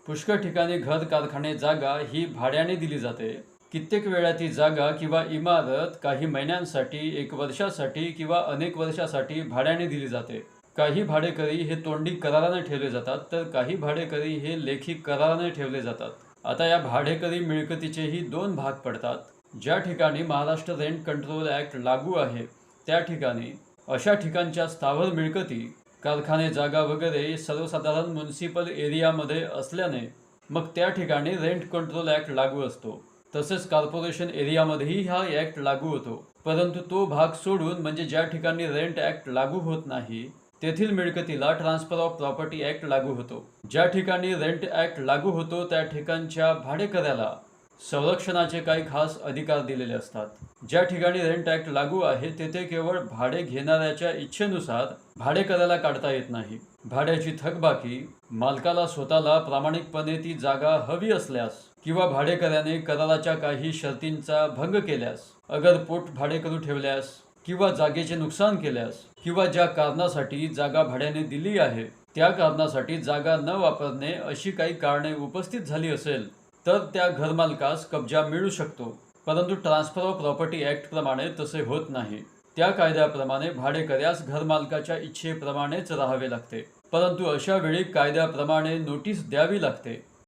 पुष्कळ ठिकाणी घर, कारखाने, जागा ही भाड्याने दिली जाते. कित्येक वेळा ती जागा किंवा इमारत काही महिन्यांसाठी, 1 वर्षासाठी किंवा अनेक वर्षासाठी भाड्याने दिली जाते. काही भाडेकरी हे तोंडी कराराने ठेवले जातात, तर काही भाडेकरी हे लेखी कराराने ठेवले जातात. आता या भाडेकरी मिळकतीचेही 2 भाग पडतात. ज्या ठिकाणी महाराष्ट्र रेंट कंट्रोल ॲक्ट लागू आहे त्या ठिकाणी अशा ठिकाणच्या स्थावर मिळकती, कारखाने, जागा वगैरे सर्वसाधारण म्युनिसिपल एरियामध्ये असल्याने मग त्या ठिकाणी रेंट कंट्रोल ॲक्ट लागू असतो. तसेच कॉर्पोरेशन एरियामध्येही हा ॲक्ट लागू होतो. परंतु तो भाग सोडून, म्हणजे ज्या ठिकाणी रेंट ॲक्ट लागू होत नाही तेथील मिळकतीला ट्रान्सफर ऑफ प्रॉपर्टी ॲक्ट लागू होतो. ज्या ठिकाणी रेंट ॲक्ट लागू होतो त्या ठिकाणच्या भाडेकऱ्याला संरक्षणाचे काही खास अधिकार दिलेले असतात. ज्या ठिकाणी रेंट ॲक्ट लागू आहे तेथे केवळ भाडे घेणाऱ्याच्या इच्छेनुसार भाडेकऱ्याला काढता येत नाही. भाड्याची थकबाकी, मालकाला स्वतःला प्रामाणिकपणे ती जागा हवी असल्यास किंवा भाडेकऱ्याने कराराच्या काही शर्तींचा भंग केल्यास, अगर पोट भाडेकरू ठेवल्यास किंवा जागेचे नुकसान केल्यास किंवा ज्या कारणासाठी जागा भाड्याने दिली आहे त्या कारणासाठी जागा न वापरणे अशी काही कारणे उपस्थित झाली असेल तर त्या घरमालकास कब्जा मिळू शकतो. परंतु ट्रान्सफर ऑफ प्रॉपर्टी ॲक्ट प्रमाणे तसे होत नाही. त्या कायद्याप्रमाणे भाडेकऱ्यास घरमालकाच्या इच्छेप्रमाणेच राहावे लागते. परंतु अशा वेळी कायद्याप्रमाणे नोटीस द्यावी लागते.